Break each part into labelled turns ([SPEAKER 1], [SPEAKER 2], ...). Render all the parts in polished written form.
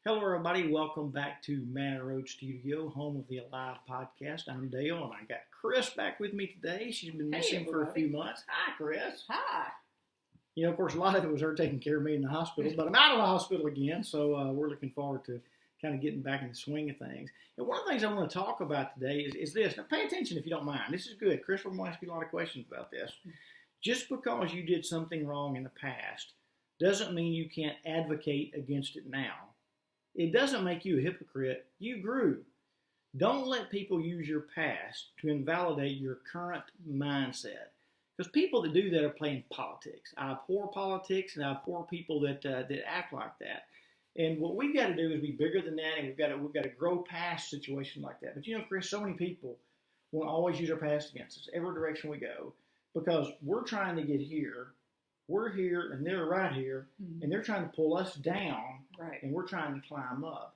[SPEAKER 1] Hello, everybody. Welcome back to Manor Road Studio, home of the Alive podcast. I'm Dale, and I got Chris back with me today. She's been missing for a few months. Hi, Chris.
[SPEAKER 2] Hi.
[SPEAKER 1] You know, of course, a lot of it was her taking care of me in the hospital, but I'm out of the hospital again, so we're looking forward to kind of getting back in the swing of things. And one of the things I want to talk about today is this. Now, pay attention if you don't mind. This is good. Chris will ask you a lot of questions about this. Just because you did something wrong in the past doesn't mean you can't advocate against it now. It doesn't make you a hypocrite. You grew. Don't let people use your past to invalidate your current mindset. Because people that do that are playing politics. I abhor politics, and I abhor people that act like that. And what we've got to do is be bigger than that, and we've got to grow past situations like that. But you know, Chris, so many people want to always use our past against us, every direction we go, because we're trying to get here. We're here, and they're right here, and they're trying to pull us down,
[SPEAKER 2] right,
[SPEAKER 1] and we're trying to climb up.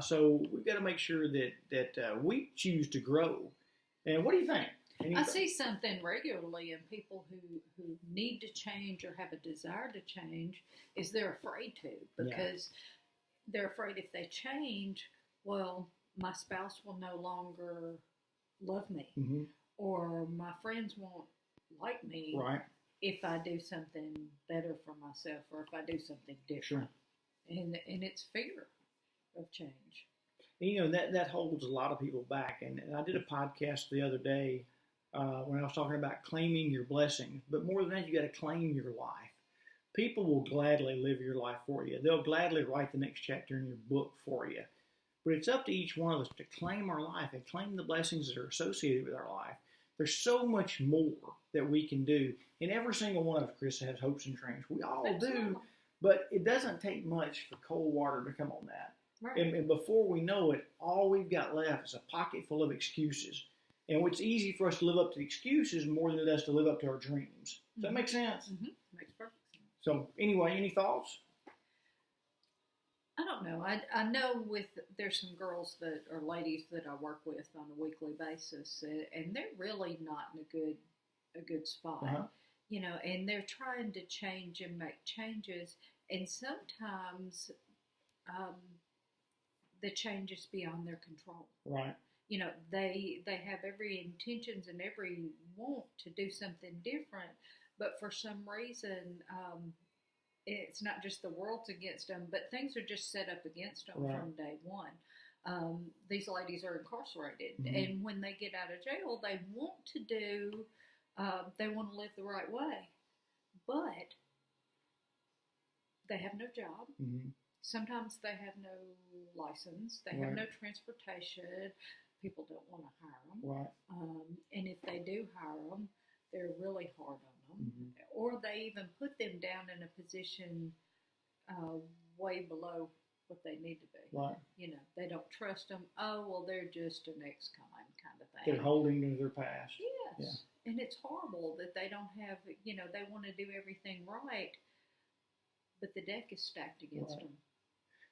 [SPEAKER 1] So we've got to make sure that we choose to grow. And what do you think?
[SPEAKER 2] I see something regularly in people who need to change or have a desire to change is they're afraid to, because they're afraid if they change, well, my spouse will no longer love me, or my friends won't like me.
[SPEAKER 1] Right.
[SPEAKER 2] If I do something better for myself, or if I do something different. Sure. And it's fear of change.
[SPEAKER 1] You know, that holds a lot of people back. And I did a podcast the other day when I was talking about claiming your blessings. But more than that, you got to claim your life. People will gladly live your life for you. They'll gladly write the next chapter in your book for you. But it's up to each one of us to claim our life and claim the blessings that are associated with our life. There's so much more that we can do. And every single one of us, Chris, has hopes and dreams. We all do. But it doesn't take much for cold water to come on that.
[SPEAKER 2] Right.
[SPEAKER 1] And before we know it, all we've got left is a pocket full of excuses. And it's easy for us to live up to the excuses more than it does to live up to our dreams. Does that make sense?
[SPEAKER 2] Makes perfect sense.
[SPEAKER 1] So anyway, any thoughts?
[SPEAKER 2] I don't know. I know there's some girls that are ladies that I work with on a weekly basis, and they're really not in a good spot, you know, and they're trying to change and make changes, and sometimes the change is beyond their control.
[SPEAKER 1] Right.
[SPEAKER 2] You know, they have every intentions and every want to do something different, but for some reason, it's not just the world's against them, but things are just set up against them from day one. These ladies are incarcerated, and when they get out of jail, they want to live the right way, but they have no job. Sometimes they have no license. They have no transportation. People don't want to hire them.
[SPEAKER 1] Right.
[SPEAKER 2] And if they do hire them, they're really hard on them. Or they even put them down in a position way below what they need to be.
[SPEAKER 1] Right.
[SPEAKER 2] You know, they don't trust them. Oh, well, they're just an ex-con kind of thing.
[SPEAKER 1] They're holding to their past.
[SPEAKER 2] Yes.
[SPEAKER 1] Yeah.
[SPEAKER 2] And it's horrible that they don't have, you know, they want to do everything right, but the deck is stacked against them.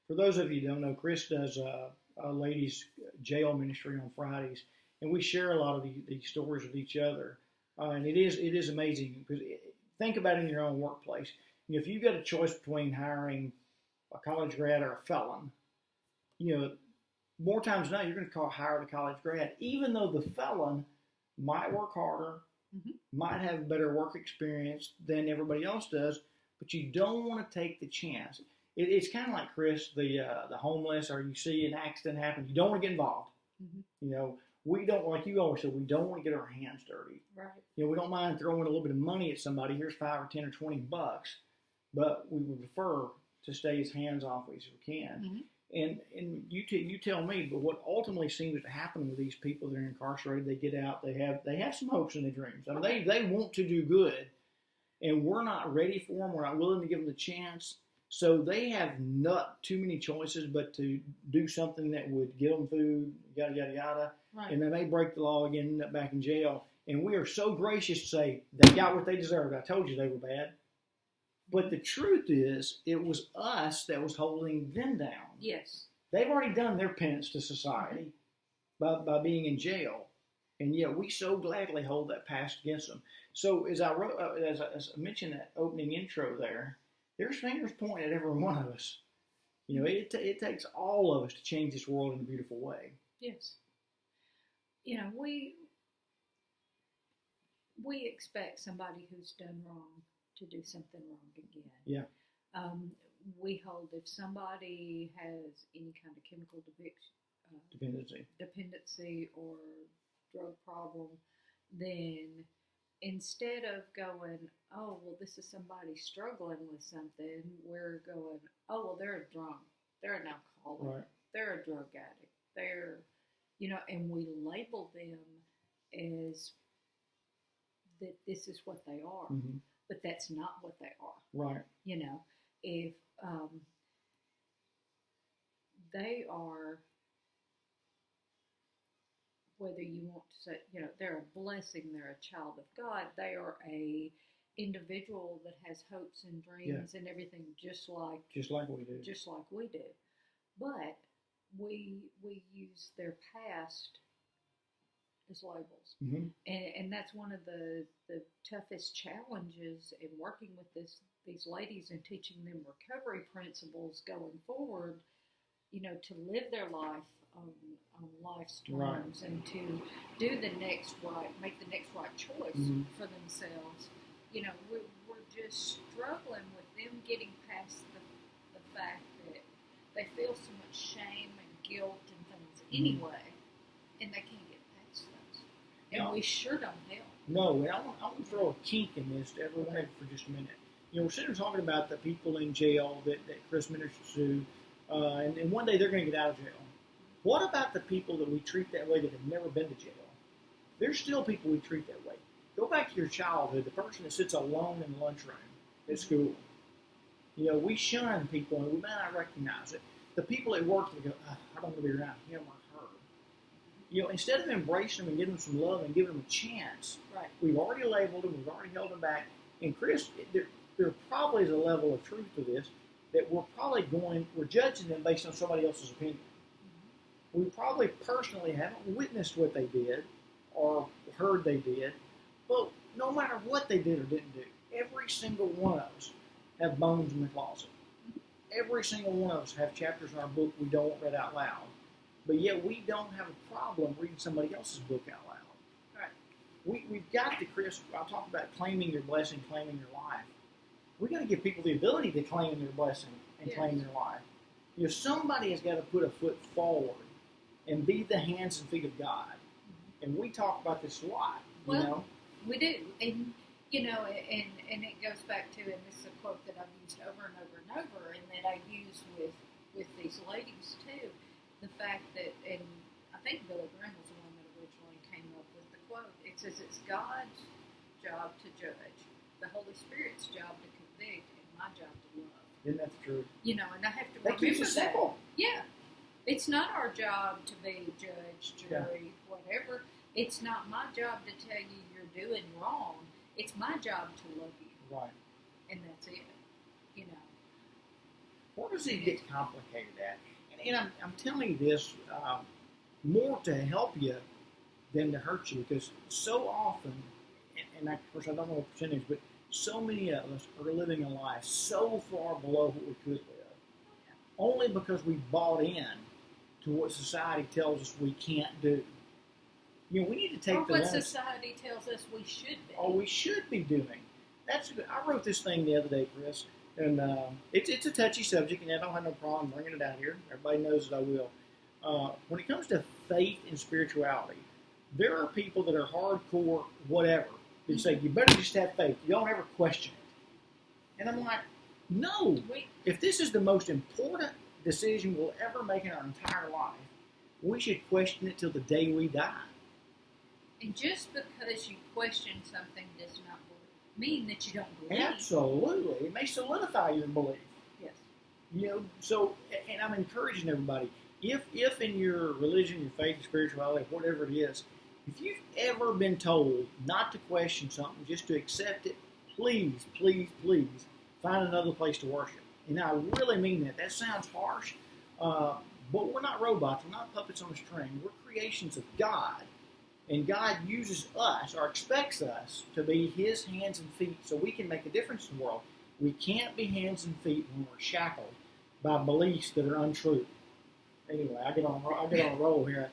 [SPEAKER 1] For those of you who don't know, Chris does a ladies' jail ministry on Fridays, and we share a lot of these stories with each other. And it is amazing, because think about it in your own workplace. You know, if you've got a choice between hiring a college grad or a felon, you know, more times than not, you're going to hire the college grad, even though the felon might work harder, might have better work experience than everybody else does, but you don't want to take the chance. It's kind of like, Chris, the homeless, or you see an accident happen, you don't want to get involved. You know, we don't, like you always said, we don't want to get our hands dirty.
[SPEAKER 2] Right.
[SPEAKER 1] You know, we don't mind throwing a little bit of money at somebody. Here's $5 or $10 or $20, but we would prefer to stay as hands off as we can. And you tell me, but what ultimately seems to happen with these people that are incarcerated, they get out, they have some hopes and their dreams. I mean, they want to do good, and we're not ready for them. We're not willing to give them the chance. So they have not too many choices but to do something that would get them food, yada, yada, yada.
[SPEAKER 2] Right.
[SPEAKER 1] And they may break the law again and end up back in jail. And we are so gracious to say, they got what they deserved. I told you they were bad. But the truth is, it was us that was holding them down.
[SPEAKER 2] Yes.
[SPEAKER 1] They've already done their penance to society by being in jail. And yet we so gladly hold that past against them. So as I mentioned that opening intro there, there's fingers pointing at every one of us. You know, it takes all of us to change this world in a beautiful way.
[SPEAKER 2] Yes. You know, we expect somebody who's done wrong to do something wrong again.
[SPEAKER 1] Yeah.
[SPEAKER 2] We hold if somebody has any kind of chemical dependency or drug problem, then instead of going, oh, well, this is somebody struggling with something, we're going, oh, well, they're a drunk, they're an alcoholic,
[SPEAKER 1] Right.
[SPEAKER 2] they're a drug addict, they're, you know, and we label them as that this is what they are,
[SPEAKER 1] Mm-hmm.
[SPEAKER 2] but that's not what they are.
[SPEAKER 1] Right.
[SPEAKER 2] You know, if they are, whether you want to say, you know, they're a blessing, they're a child of God, they are a individual that has hopes and dreams and everything, just like
[SPEAKER 1] we do.
[SPEAKER 2] Just like we do. But we use their past as labels.
[SPEAKER 1] Mm-hmm.
[SPEAKER 2] And that's one of the toughest challenges in working with these ladies and teaching them recovery principles going forward, you know, to live their life on life's terms, right, and to do the next right, make the next right choice for themselves. You know, we're just struggling with them getting past the fact that they feel so much shame and guilt and things anyway, and they can't get past those. And we sure don't help.
[SPEAKER 1] No, and I want to throw a kink in this to everyone for just a minute. You know, we're sitting here talking about the people in jail that Chris ministers to, and one day they're going to get out of jail. What about the people that we treat that way that have never been to jail? There's still people we treat that way. Go back to your childhood, the person that sits alone in the lunchroom at school. You know, we shun people and we may not recognize it. The people at work that go, I don't want to be around him or her. You know, instead of embracing them and giving them some love and giving them a chance,
[SPEAKER 2] right,
[SPEAKER 1] we've already labeled them, we've already held them back. And Chris, there probably is a level of truth to this, that we're judging them based on somebody else's opinion. We probably personally haven't witnessed what they did or heard they did, but no matter what they did or didn't do, every single one of us have bones in the closet. Every single one of us have chapters in our book we don't want read out loud, but yet we don't have a problem reading somebody else's book out loud.
[SPEAKER 2] Right.
[SPEAKER 1] We've got to, Chris, I'll talk about claiming your blessing, claiming your life. We've got to give people the ability to claim their blessing and claim their life. You know, somebody has got to put a foot forward and be the hands and feet of God. And we talk about this a lot, you know.
[SPEAKER 2] We do. And, you know, and it goes back to, and this is a quote that I've used over and over and over, and that I use with these ladies too, the fact that, and I think Billy Graham was the one that originally came up with the quote, it says it's God's job to judge, the Holy Spirit's job to convict, and my job to love.
[SPEAKER 1] Isn't that true?
[SPEAKER 2] You know, and I have to
[SPEAKER 1] remember that. Simple.
[SPEAKER 2] Yeah. It's not our job to be judge, jury, whatever. It's not my job to tell you you're doing wrong. It's my job to love you.
[SPEAKER 1] Right.
[SPEAKER 2] And that's it. You know.
[SPEAKER 1] Where does it get complicated at? And I'm telling you this more to help you than to hurt you, because so often, and of course I don't know what percentage, but so many of us are living a life so far below what we could live, only because we bought in to what society tells us we can't do. You know, we need to take
[SPEAKER 2] or what society tells us we should be.
[SPEAKER 1] Or we should be doing. I wrote this thing the other day, Chris, and it's a touchy subject, and I don't have no problem bringing it out here. Everybody knows that I will. When it comes to faith and spirituality, there are people that are hardcore whatever that say, you better just have faith. You don't ever question it. And I'm like, no. If this is the most important decision we'll ever make in our entire life, we should question it till the day we die.
[SPEAKER 2] And just because you question something does not mean that you don't believe.
[SPEAKER 1] Absolutely. It may solidify your belief.
[SPEAKER 2] Yes.
[SPEAKER 1] You know, so, and I'm encouraging everybody, if in your religion, your faith, your spirituality, whatever it is, if you've ever been told not to question something, just to accept it, please, please, please find another place to worship. And I really mean that. That sounds harsh, but we're not robots. We're not puppets on a string. We're creations of God. And God uses us, or expects us, to be His hands and feet so we can make a difference in the world. We can't be hands and feet when we're shackled by beliefs that are untrue. Anyway, I get on a roll here.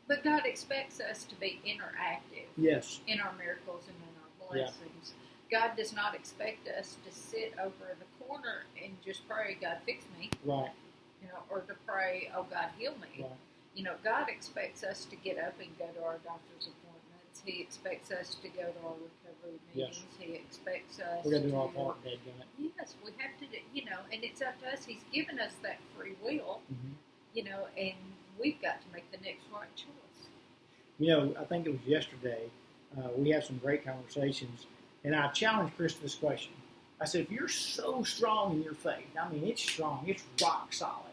[SPEAKER 2] But God expects us to be interactive
[SPEAKER 1] Yes.
[SPEAKER 2] in our miracles and in our blessings. God does not expect us to sit over in the corner and just pray, God, fix me.
[SPEAKER 1] Right.
[SPEAKER 2] Or to pray, oh, God, heal me.
[SPEAKER 1] Right.
[SPEAKER 2] God expects us to get up and go to our doctor's appointments. He expects us to go to our recovery meetings.
[SPEAKER 1] Yes.
[SPEAKER 2] He expects us
[SPEAKER 1] We're going to do our part, dadgummit.
[SPEAKER 2] Yes, we have to do, and it's up to us. He's given us that free will, and we've got to make the next right choice.
[SPEAKER 1] I think it was yesterday, we had some great conversations, and I challenged Chris to this question. I said, if you're so strong in your faith, I mean, it's strong, it's rock solid,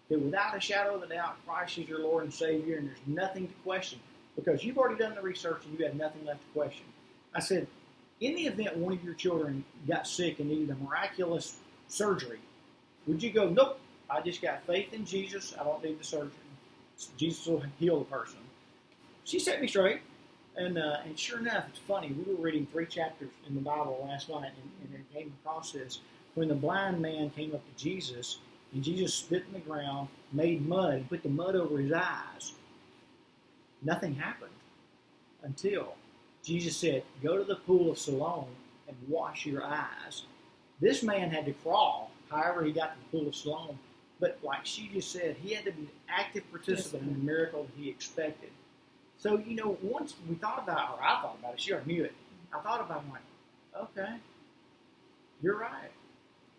[SPEAKER 1] that without a shadow of a doubt, Christ is your Lord and Savior, and there's nothing to question, because you've already done the research and you have nothing left to question. I said, in the event one of your children got sick and needed a miraculous surgery, would you go, nope, I just got faith in Jesus, I don't need the surgery. Jesus will heal the person. She set me straight, and sure enough, it's funny. We were reading 3 chapters in the Bible last night, and it came across this. When the blind man came up to Jesus, and Jesus spit in the ground, made mud, and put the mud over his eyes, nothing happened until Jesus said, go to the pool of Siloam and wash your eyes. This man had to crawl, however he got to the pool of Siloam. But like she just said, he had to be an active participant in the miracle that he expected. So, once we thought about, or I thought about it, she already knew it. I thought about it, like, okay, you're right.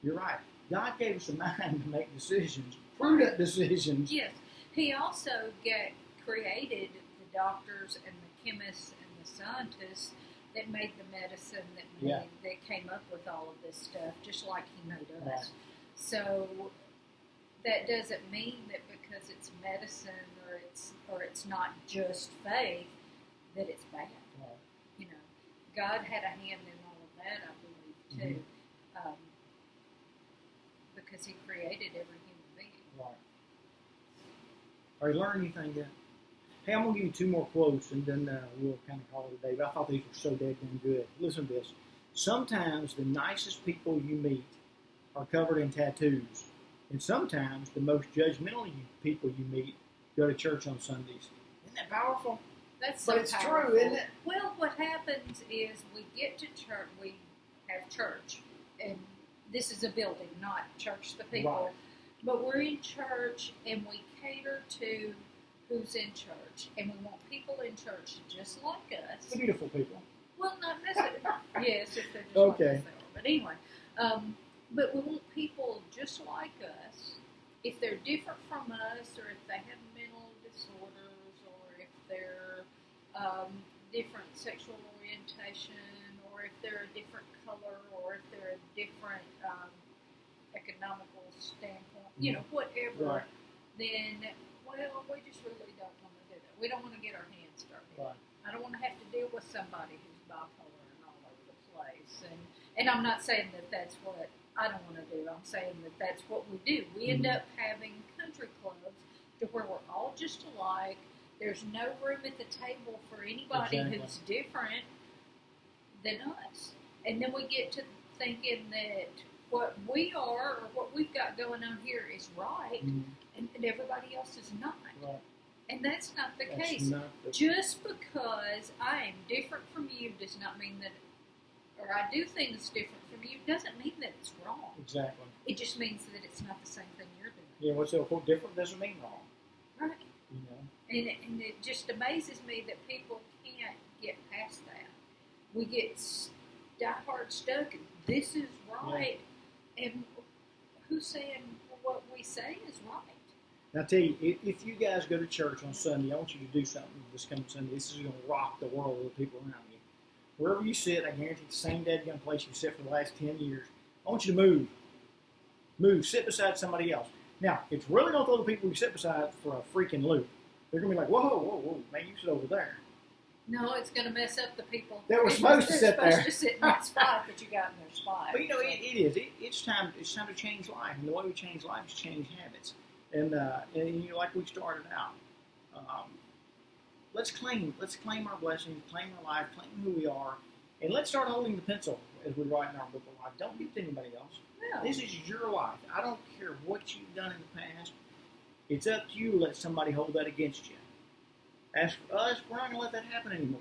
[SPEAKER 1] You're right. God gave us a mind to make decisions, prudent decisions.
[SPEAKER 2] Yes. He also created the doctors and the chemists and the scientists that made the medicine, that came up with all of this stuff, just like he made us.
[SPEAKER 1] Right.
[SPEAKER 2] So that doesn't mean that because it's medicine or it's not just faith that it's bad.
[SPEAKER 1] Right.
[SPEAKER 2] God had a hand in all of that, I believe, too, because He created every human being.
[SPEAKER 1] Right. Are you learning anything yet? Hey, I'm going to give you 2 more quotes, and then we'll kind of call it a day. But I thought these were so dead good. Listen to this. Sometimes the nicest people you meet are covered in tattoos. And sometimes the most judgmental people you meet go to church on Sundays. Isn't that powerful?
[SPEAKER 2] That's so
[SPEAKER 1] But it's
[SPEAKER 2] powerful.
[SPEAKER 1] true, isn't it?
[SPEAKER 2] Well, what happens is we get to church, we have church, and this is a building, not church the people.
[SPEAKER 1] Right.
[SPEAKER 2] But we're in church, and we cater to who's in church, and we want people in church just like us.
[SPEAKER 1] Beautiful people.
[SPEAKER 2] Well, not necessarily. Yes, if they're just
[SPEAKER 1] Okay.
[SPEAKER 2] like us, they are. But anyway, but we want people just like us. If they're different from us, or if they have mental disorders, or if they're different sexual orientation, or if they're a different color, or if they're a different economical standpoint, whatever,
[SPEAKER 1] Right.
[SPEAKER 2] then, we just really don't want to do that. We don't want to get our hands dirty.
[SPEAKER 1] Right.
[SPEAKER 2] I don't want to have to deal with somebody who's bipolar and all over the place. And I'm not saying that that's what I don't want to do. I'm saying that that's what we do. We end up having country clubs to where we're all just alike. There's no room at the table for anybody
[SPEAKER 1] Exactly.
[SPEAKER 2] who's different than us. And then we get to thinking that what we are or what we've got going on here is right, and everybody else is not.
[SPEAKER 1] Right.
[SPEAKER 2] And that's not the
[SPEAKER 1] That's
[SPEAKER 2] case.
[SPEAKER 1] not the-
[SPEAKER 2] Just because I am different from you does not mean that, or I do things different from you, doesn't mean that it's wrong.
[SPEAKER 1] Exactly.
[SPEAKER 2] It just means that it's not the same thing you're doing.
[SPEAKER 1] Yeah, what's so different doesn't mean wrong.
[SPEAKER 2] Right.
[SPEAKER 1] You
[SPEAKER 2] And it just amazes me that people can't get past that. We get diehard stuck. This is right. And who's saying what we say is right?
[SPEAKER 1] Now, I tell you, if you guys go to church on Sunday, I want you to do something this coming Sunday. This is going to rock the world with the people around you. Wherever you sit, I guarantee the same dadgum place you sit for the last 10 years. I want you to move. Move. Sit beside somebody else. Now, it's really going to throw the people you sit beside for a freaking loop. They're going to be like, whoa, man, you sit over there.
[SPEAKER 2] No, it's going to mess up the people
[SPEAKER 1] That were supposed to sit there.
[SPEAKER 2] to sit in that spot that you got in their spot.
[SPEAKER 1] But it is. It's time to change life. And the way we change life is change habits. And like we started out, let's claim our blessings, claim our life, claim who we are, and let's start holding the pencil as we write in our book of life. Don't give it to anybody else.
[SPEAKER 2] Yeah.
[SPEAKER 1] This is your life. I don't care what you've done in the past. It's up to you to let somebody hold that against you. As for us, we're not going to let that happen anymore.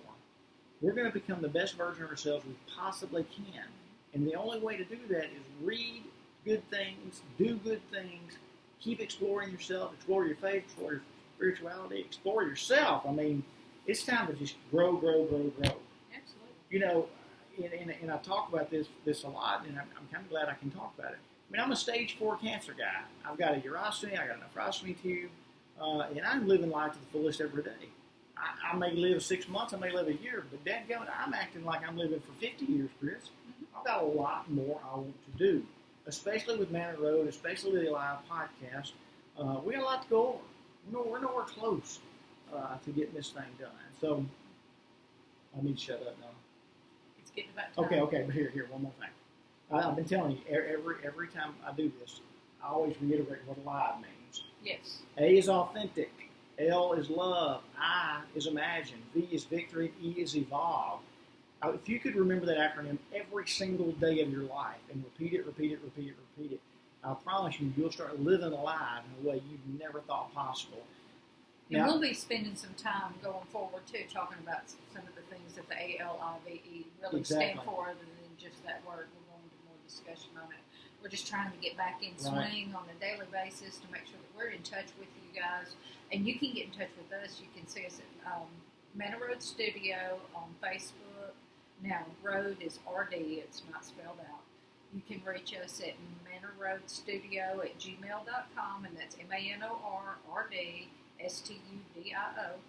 [SPEAKER 1] We're going to become the best version of ourselves we possibly can. And the only way to do that is read good things, do good things, keep exploring yourself, explore your faith, explore your spirituality, explore yourself. I mean, it's time to just grow.
[SPEAKER 2] Absolutely.
[SPEAKER 1] You know, and I talk about this a lot, and I'm kind of glad I can talk about it. I mean, I'm a stage 4 cancer guy. I've got a urostomy, I got a nephrostomy tube, and I'm living life to the fullest every day. I may live 6 months, I may live a year, but dadgummit, I'm acting like I'm living for 50 years, Chris. I've got a lot more I want to do, especially with Manor Road, especially with the Alive podcast. We got a lot to go over. We're nowhere close to getting this thing done. So, I need to shut up now.
[SPEAKER 2] It's getting about time.
[SPEAKER 1] Okay, but here, one more thing. I've been telling you, every time I do this, I always reiterate what alive means.
[SPEAKER 2] Yes.
[SPEAKER 1] A is authentic. L is love. I is imagine. V is victory. E is evolve. If you could remember that acronym every single day of your life and repeat it, I promise you'll start living alive in a way you've never thought possible.
[SPEAKER 2] And we'll be spending some time going forward, too, talking about some of the things that the ALIVE really stand for, other than just that word. We'll go into more discussion on it. We're just trying to get back in swing on a daily basis to make sure that we're in touch with you guys. And you can get in touch with us. You can see us at Manor Road Studio on Facebook. Now, Road is RD. It's not spelled out. You can reach us at manorroadstudio@gmail.com, and that's MANORRD. STUDIO.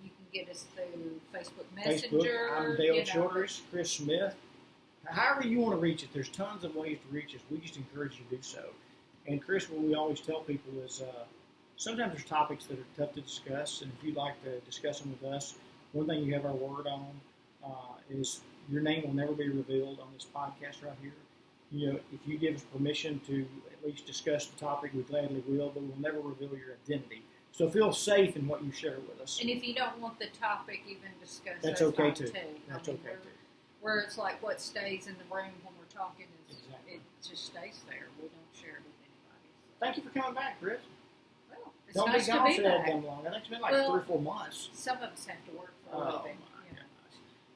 [SPEAKER 2] You can get us through Facebook Messenger.
[SPEAKER 1] I'm Dale Childress, Chris Smith. However you want to reach it, there's tons of ways to reach us. We just encourage you to do so. And Chris, what we always tell people is sometimes there's topics that are tough to discuss, and if you'd like to discuss them with us, one thing you have our word on is your name will never be revealed on this podcast right here. You know, if you give us permission to at least discuss the topic, we gladly will, but we'll never reveal your identity. So feel safe in what you share with us.
[SPEAKER 2] And if you don't want the topic even discussed,
[SPEAKER 1] that's okay too.
[SPEAKER 2] That's okay too. Where it's like what stays in the room when we're talking is it just stays there. We don't share it with anybody. So.
[SPEAKER 1] Thank you for coming back, Chris.
[SPEAKER 2] Well, it's
[SPEAKER 1] don't
[SPEAKER 2] nice
[SPEAKER 1] be gone
[SPEAKER 2] to be
[SPEAKER 1] for that
[SPEAKER 2] back.
[SPEAKER 1] damn long. I think it's been like 3 or 4 months.
[SPEAKER 2] Some of us have to work for a living.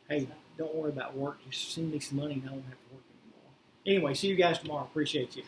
[SPEAKER 1] Hey, don't worry about work. Just send me some money and I won't have to work anymore. Anyway, see you guys tomorrow. Appreciate you.